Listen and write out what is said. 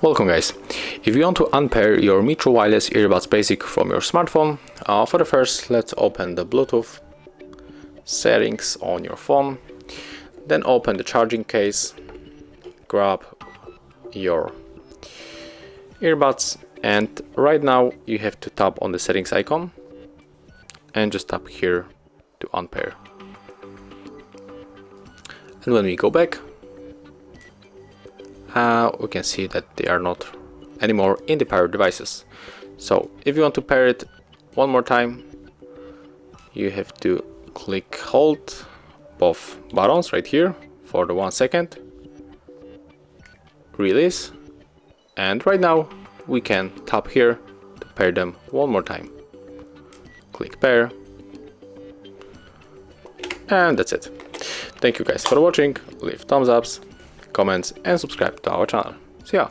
Welcome guys. If you want to unpair your Metro Wireless Earbuds Basic from your smartphone, for the first, let's open the Bluetooth settings on your phone, then open the charging case, grab your earbuds, and right now you have to tap on the settings icon and just tap here to unpair. And when we go back, we can see that they are not anymore in the paired devices. So if you want to pair it one more time, you have to hold both buttons right here for the 1 second, release, and right now we can tap here to pair them one more time. Click pair, and that's it. Thank you guys for watching. Leave thumbs ups, comments, and subscribe to our channel. See ya!